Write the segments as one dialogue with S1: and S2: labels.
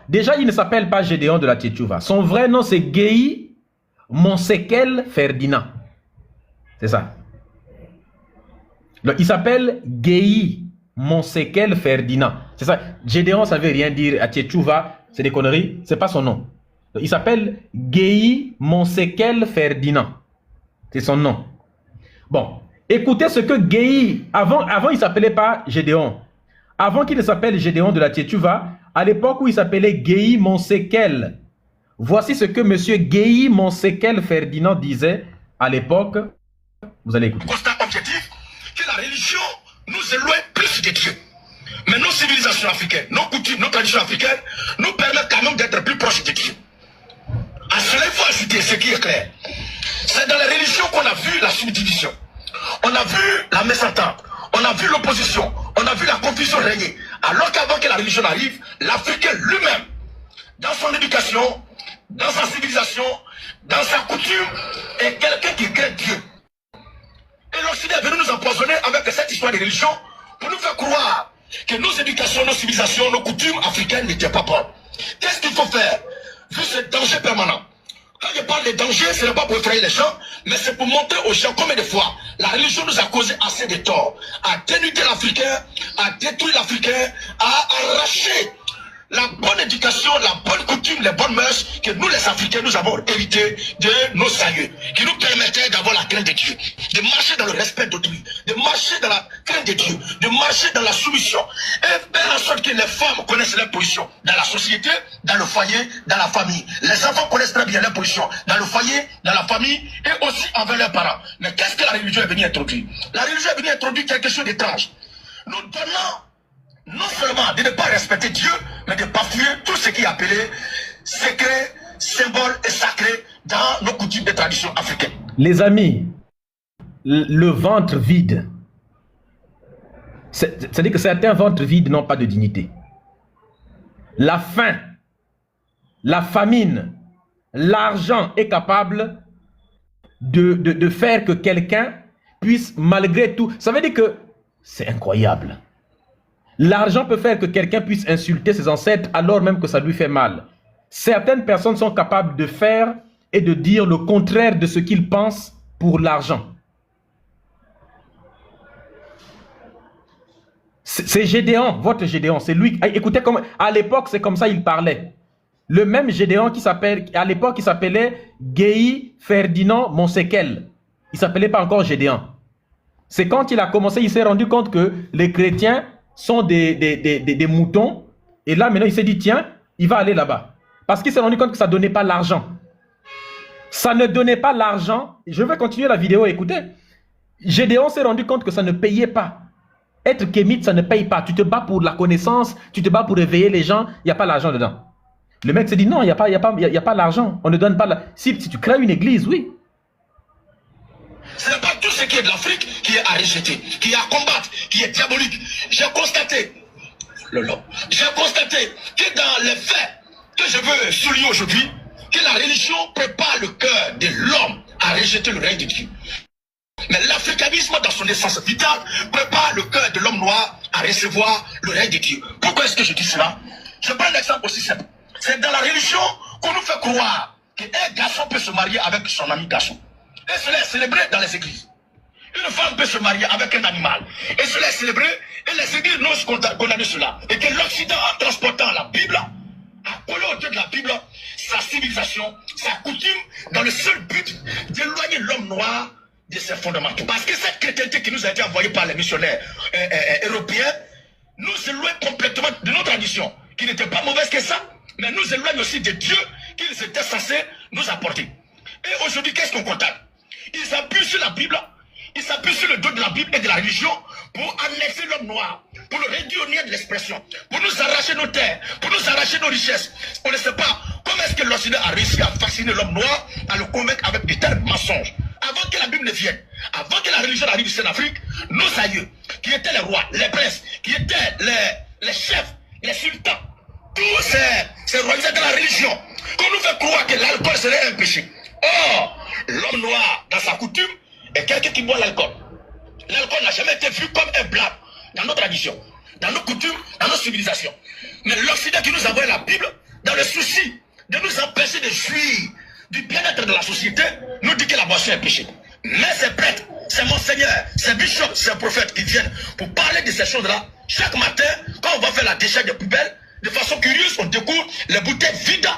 S1: Déjà, il ne s'appelle pas Gédéon de la Tchétchouva. Son vrai nom, c'est Guéhi Monsekel Ferdinand. C'est ça. Donc, il s'appelle Guéhi Monsekel Ferdinand. C'est ça. Gédéon, ça ne veut rien dire. À Tchétchouva, c'est des conneries. Ce n'est pas son nom. Donc, il s'appelle Guéhi Monsekel Ferdinand. C'est son nom. Bon, écoutez ce que Guéhi, avant il ne s'appelait pas Gédéon. Avant qu'il ne s'appelle Gédéon de la Tchétchouva, à l'époque où il s'appelait Guéhi Monsekel. Voici ce que M. Guéhi Monsekel Ferdinand disait à l'époque. Vous allez écouter.
S2: Constat objectif que la religion nous éloigne plus de Dieu. Mais nos civilisations africaines, nos coutumes, nos traditions africaines nous permettent quand même d'être plus proches de Dieu. À cela, il faut ajouter ce qui est clair. C'est dans les religions qu'on a vu la subdivision. On a vu la mésentente. On a vu l'opposition. On a vu la confusion régner. Alors qu'avant que la religion arrive, l'Africain lui-même, dans son éducation, dans sa civilisation, dans sa coutume, est quelqu'un qui crée Dieu. Et l'Occident est venu nous empoisonner avec cette histoire de religion pour nous faire croire que nos éducations, nos civilisations, nos coutumes africaines n'étaient pas bonnes. Qu'est-ce qu'il faut faire? Vu ce danger permanent. Quand je parle de danger, ce n'est pas pour effrayer les gens, mais c'est pour montrer aux gens combien de fois la religion nous a causé assez de tort, à dénuder l'Africain, à détruire l'Africain, à arracher la bonne éducation, la bonne coutume, les bonnes mœurs que nous les Africains nous avons héritées de nos aïeux, qui nous permettaient d'avoir la crainte de Dieu, de marcher dans le respect d'autrui, de marcher dans la crainte de Dieu, de marcher dans la soumission, et faire en sorte que les femmes connaissent leur position dans la société, dans le foyer, dans la famille. Les enfants connaissent très bien leur position dans le foyer, dans la famille et aussi envers leurs parents. Mais qu'est-ce que la religion est venue introduire? La religion est venue introduire quelque chose d'étrange. Nous donnons non seulement de ne pas respecter Dieu, mais de bafouer tout ce qui est appelé secret, symbole et sacré dans nos coutumes et traditions africaines.
S1: Les amis, le ventre vide, c'est-à-dire que certains ventres vides n'ont pas de dignité. La faim, la famine, l'argent est capable de faire que quelqu'un puisse malgré tout... Ça veut dire que c'est incroyable. L'argent peut faire que quelqu'un puisse insulter ses ancêtres alors même que ça lui fait mal. Certaines personnes sont capables de faire et de dire le contraire de ce qu'ils pensent pour l'argent. C'est Gédéon, votre Gédéon, c'est lui. Écoutez, à l'époque, c'est comme ça il parlait. Le même Gédéon qui s'appelle, à l'époque, il s'appelait Guéhi Ferdinand Monsekel. Il ne s'appelait pas encore Gédéon. C'est quand il a commencé, il s'est rendu compte que les chrétiens sont des moutons. Et là, maintenant, il s'est dit, tiens, il va aller là-bas. Parce qu'il s'est rendu compte que ça ne donnait pas l'argent. Ça ne donnait pas l'argent. Je vais continuer la vidéo, écoutez. Gédéon s'est rendu compte que ça ne payait pas. Être kémite, ça ne paye pas. Tu te bats pour la connaissance, tu te bats pour éveiller les gens, il n'y a pas l'argent dedans. Le mec s'est dit, non, il n'y a pas l'argent. On ne donne pas la... Si tu crées une église, oui.
S2: Ce n'est pas tout ce qui est de l'Afrique qui est à rejeter, qui est à combattre, qui est diabolique. J'ai constaté que dans les faits que je veux souligner aujourd'hui, que la religion prépare le cœur de l'homme à rejeter le règne de Dieu. Mais l'africanisme dans son essence vitale prépare le cœur de l'homme noir à recevoir le règne de Dieu. Pourquoi est-ce que je dis cela? Je prends un exemple aussi simple. C'est dans la religion qu'on nous fait croire qu'un garçon peut se marier avec son ami garçon. Et cela est célébré dans les églises. Une femme peut se marier avec un animal. Et cela est célébré. Et les églises n'osent condamner cela. Et que l'Occident, en transportant la Bible, a collé au Dieu de la Bible sa civilisation, sa coutume, dans le seul but d'éloigner l'homme noir de ses fondamentaux. Parce que cette chrétienté qui nous a été envoyée par les missionnaires européens nous éloigne complètement de nos traditions, qui n'étaient pas mauvaises que ça, mais nous éloigne aussi de Dieu qu'ils étaient censés nous apporter. Et aujourd'hui, qu'est-ce qu'on constate? Ils appuient sur la Bible, ils s'appuient sur le dos de la Bible et de la religion pour annexer l'homme noir, pour le réduire au néant de l'expression, pour nous arracher nos terres, pour nous arracher nos richesses. On ne sait pas comment est-ce que l'Occident a réussi à fasciner l'homme noir, à le convaincre avec de tels mensonges. Avant que la Bible ne vienne, avant que la religion arrive ici en Afrique, nos aïeux, qui étaient les rois, les princes, qui étaient les chefs, les sultans, tous ces royautés de la religion, qu'on nous fait croire que l'alcool serait un péché. Or, l'homme noir, dans sa coutume, est quelqu'un qui boit l'alcool. L'alcool n'a jamais été vu comme un blâme dans nos traditions, dans nos coutumes, dans nos civilisations. Mais l'Occident qui nous envoie la Bible, dans le souci de nous empêcher de jouir du bien-être de la société, nous dit que la boisson est péché. Mais ces prêtres, ces monseigneurs, ces bishops, ces prophètes qui viennent pour parler de ces choses-là, chaque matin, quand on va faire la décharge des poubelles, de façon curieuse, on découvre les bouteilles vides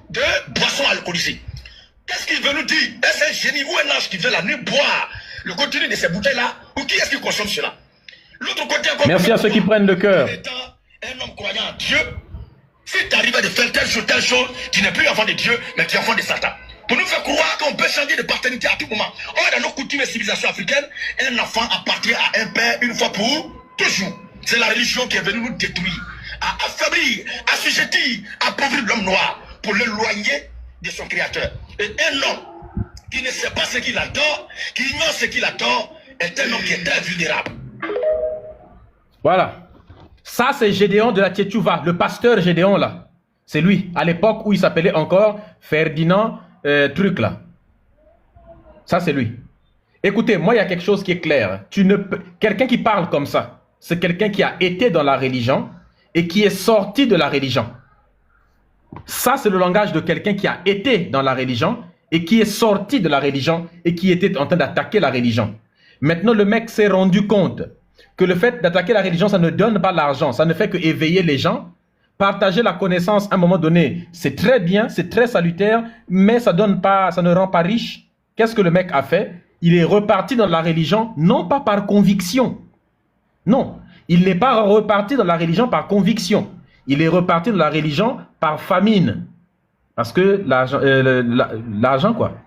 S2: de boissons alcoolisées. Qu'est-ce qu'il veut nous dire? Est-ce un génie ou un ange qui vient la nuit boire le contenu de ces bouteilles-là? Ou qui est-ce qui consomme cela? L'autre côté,
S1: merci à ceux qui prennent le cœur.
S2: Étant un homme croyant en Dieu, si tu arrives à faire telle chose, tu n'es plus enfant de Dieu, mais tu es enfant de Satan. Pour nous faire croire qu'on peut changer de paternité à tout moment. Or, dans nos coutumes et civilisations africaines, un enfant appartient à un père une fois pour toujours. C'est la religion qui est venue nous détruire, à affaiblir, assujettir, appauvrir l'homme noir pour l'éloigner de son créateur. Et un homme qui ne sait pas ce qu'il adore, qui ignore ce qu'il adore, est un homme qui est très vulnérable.
S1: Voilà. Ça, c'est Gédéon de la Tchétchouva, le pasteur Gédéon, là. C'est lui, à l'époque où il s'appelait encore Ferdinand truc, là. Ça, c'est lui. Écoutez, moi, il y a quelque chose qui est clair. Quelqu'un qui parle comme ça, c'est quelqu'un qui a été dans la religion et qui est sorti de la religion. Ça, c'est le langage de quelqu'un qui a été dans la religion et qui est sorti de la religion et qui était en train d'attaquer la religion. Maintenant, le mec s'est rendu compte que le fait d'attaquer la religion, ça ne donne pas l'argent, ça ne fait que éveiller les gens. Partager la connaissance à un moment donné, c'est très bien, c'est très salutaire, mais ça donne pas, ça ne rend pas riche. Qu'est-ce que le mec a fait? Il est reparti dans la religion, non pas par conviction. Non, il n'est pas reparti dans la religion par conviction. Il est reparti dans la religion par famine. Parce que l'argent, quoi.